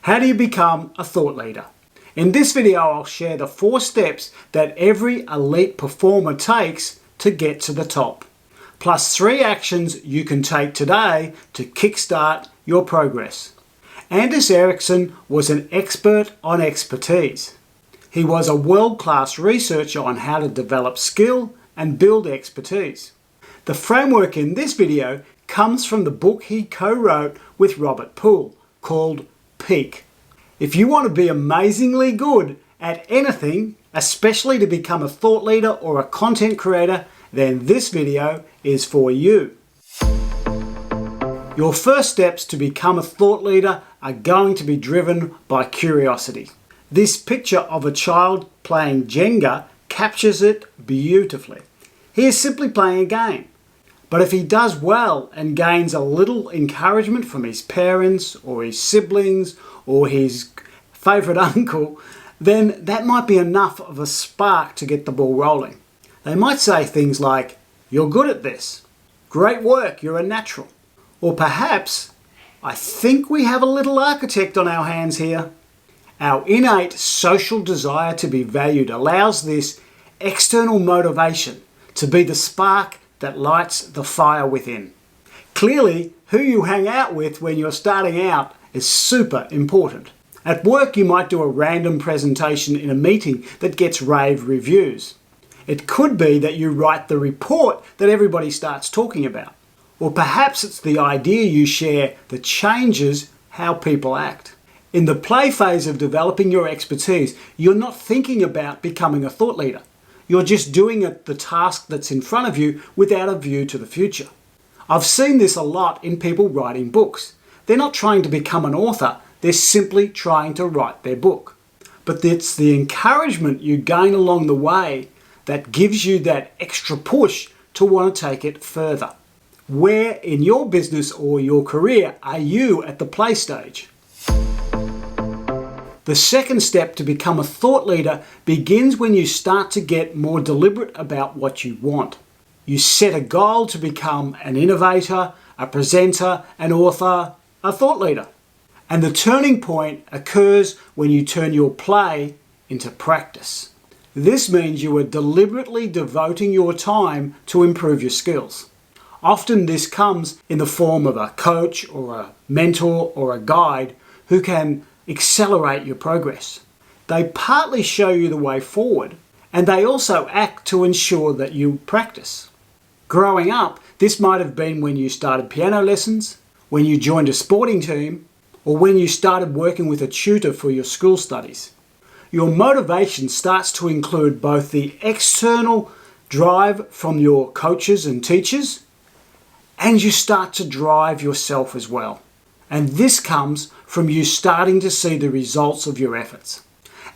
How do you become a thought leader? In this video, I'll share the 4 steps that every elite performer takes to get to the top, plus 3 actions you can take today to kickstart your progress. Anders Ericsson was an expert on expertise. He was a world-class researcher on how to develop skill and build expertise. The framework in this video comes from the book he co-wrote with Robert Poole called Peak. If you want to be amazingly good at anything, especially to become a thought leader or a content creator, then this video is for you. Your first steps to become a thought leader are going to be driven by curiosity. This picture of a child playing Jenga captures it beautifully. He is simply playing a game. But if he does well and gains a little encouragement from his parents or his siblings or his favourite uncle, then that might be enough of a spark to get the ball rolling. They might say things like, "You're good at this. Great work, you're a natural." Or perhaps, "I think we have a little architect on our hands here." Our innate social desire to be valued allows this external motivation to be the spark that lights the fire within. Clearly, who you hang out with when you're starting out is super important. At work, you might do a random presentation in a meeting that gets rave reviews. It could be that you write the report that everybody starts talking about. Or perhaps it's the idea you share that changes how people act. In the play phase of developing your expertise, you're not thinking about becoming a thought leader. You're just doing the task that's in front of you without a view to the future. I've seen this a lot in people writing books. They're not trying to become an author, they're simply trying to write their book. But it's the encouragement you gain along the way that gives you that extra push to want to take it further. Where in your business or your career are you at the play stage? The second step to become a thought leader begins when you start to get more deliberate about what you want. You set a goal to become an innovator, a presenter, an author, a thought leader. And the turning point occurs when you turn your play into practice. This means you are deliberately devoting your time to improve your skills. Often this comes in the form of a coach or a mentor or a guide who can accelerate your progress. They partly show you the way forward, and they also act to ensure that you practice. Growing up, this might have been when you started piano lessons, when you joined a sporting team, or when you started working with a tutor for your school studies. Your motivation starts to include both the external drive from your coaches and teachers, and you start to drive yourself as well. And this comes from you starting to see the results of your efforts.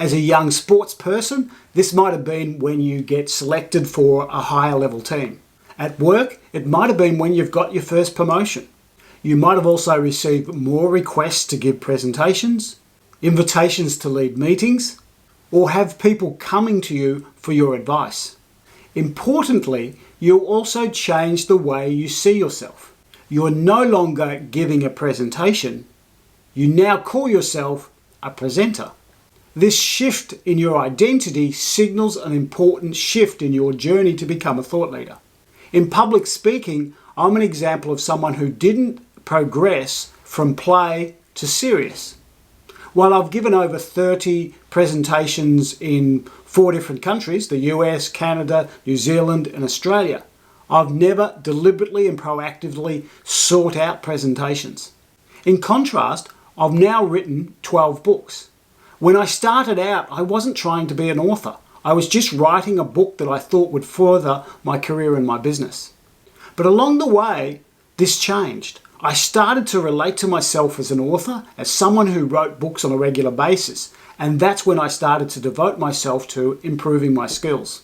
As a young sports person, this might have been when you get selected for a higher level team. At work, it might have been when you've got your first promotion. You might have also received more requests to give presentations, invitations to lead meetings, or have people coming to you for your advice. Importantly, you'll also change the way you see yourself. You're no longer giving a presentation, you now call yourself a presenter. This shift in your identity signals an important shift in your journey to become a thought leader. In public speaking, I'm an example of someone who didn't progress from play to serious. While I've given over 30 presentations in 4 different countries, the US, Canada, New Zealand, and Australia, I've never deliberately and proactively sought out presentations. In contrast, I've now written 12 books. When I started out, I wasn't trying to be an author. I was just writing a book that I thought would further my career and my business. But along the way, this changed. I started to relate to myself as an author, as someone who wrote books on a regular basis, and that's when I started to devote myself to improving my skills.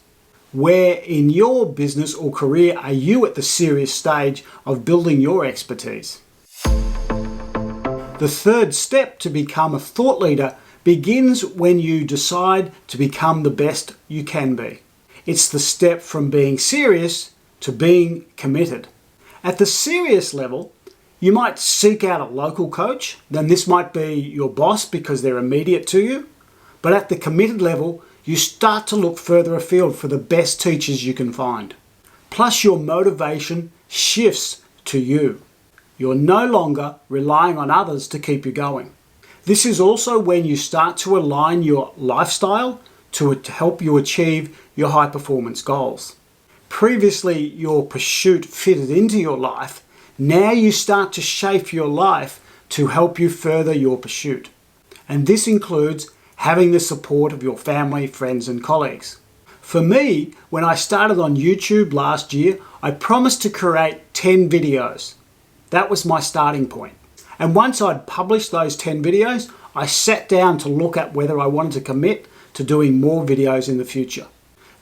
Where in your business or career are you at the serious stage of building your expertise? The third step to become a thought leader begins when you decide to become the best you can be. It's the step from being serious to being committed. At the serious level, You might seek out a local coach, then this might be your boss because they're immediate to you. But at the committed level, you start to look further afield for the best teachers you can find. Plus your motivation shifts to you. You're no longer relying on others to keep you going. This is also when you start to align your lifestyle to help you achieve your high performance goals. Previously, your pursuit fitted into your life. Now you start to shape your life to help you further your pursuit. And this includes having the support of your family, friends, and colleagues. For me, when I started on YouTube last year, I promised to create 10 videos. That was my starting point. And once I'd published those 10 videos, I sat down to look at whether I wanted to commit to doing more videos in the future.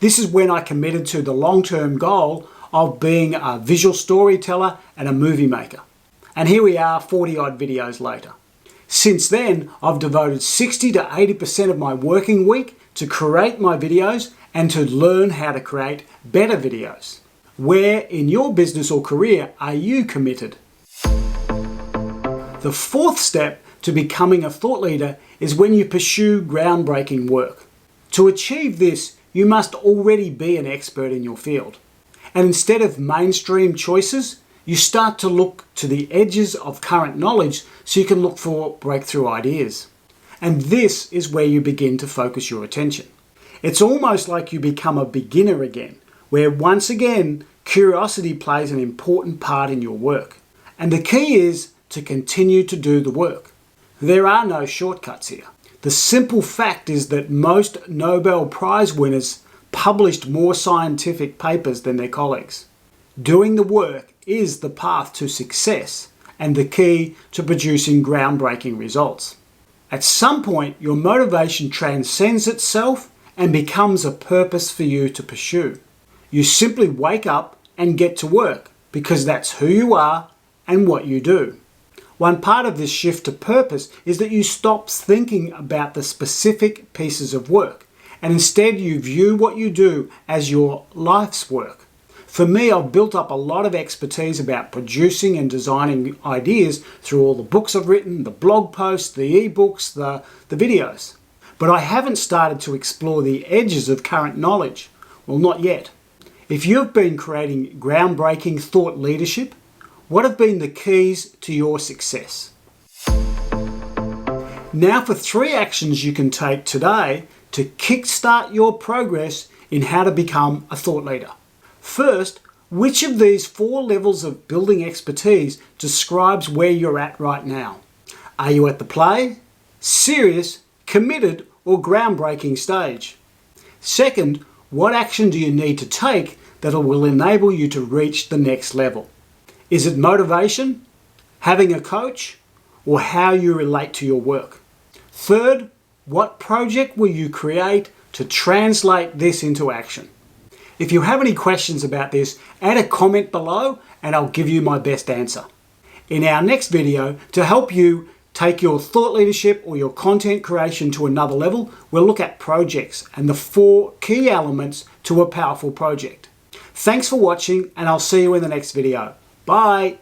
This is when I committed to the long-term goal of being a visual storyteller and a movie maker. And here we are 40 odd videos later. Since then, I've devoted 60 to 80% of my working week to create my videos and to learn how to create better videos. Where in your business or career are you committed? The fourth step to becoming a thought leader is when you pursue groundbreaking work. To achieve this, you must already be an expert in your field. And instead of mainstream choices, you start to look to the edges of current knowledge so you can look for breakthrough ideas. And this is where you begin to focus your attention. It's almost like you become a beginner again, where once again, curiosity plays an important part in your work. And the key is to continue to do the work. There are no shortcuts here. The simple fact is that most Nobel Prize winners published more scientific papers than their colleagues. Doing the work is the path to success and the key to producing groundbreaking results. At some point, your motivation transcends itself and becomes a purpose for you to pursue. You simply wake up and get to work because that's who you are and what you do. One part of this shift to purpose is that you stop thinking about the specific pieces of work and instead you view what you do as your life's work. For me, I've built up a lot of expertise about producing and designing ideas through all the books I've written, the blog posts, the ebooks, the videos. But I haven't started to explore the edges of current knowledge. Well, not yet. If you've been creating groundbreaking thought leadership, what have been the keys to your success? Now for 3 actions you can take today to kickstart your progress in how to become a thought leader. First, which of these 4 levels of building expertise describes where you're at right now? Are you at the play, serious, committed, or groundbreaking stage? Second, what action do you need to take that will enable you to reach the next level? Is it motivation, having a coach, or how you relate to your work? Third, what project will you create to translate this into action? If you have any questions about this, add a comment below and I'll give you my best answer. In our next video, to help you take your thought leadership or your content creation to another level, we'll look at projects and the 4 key elements to a powerful project. Thanks for watching and I'll see you in the next video. Bye.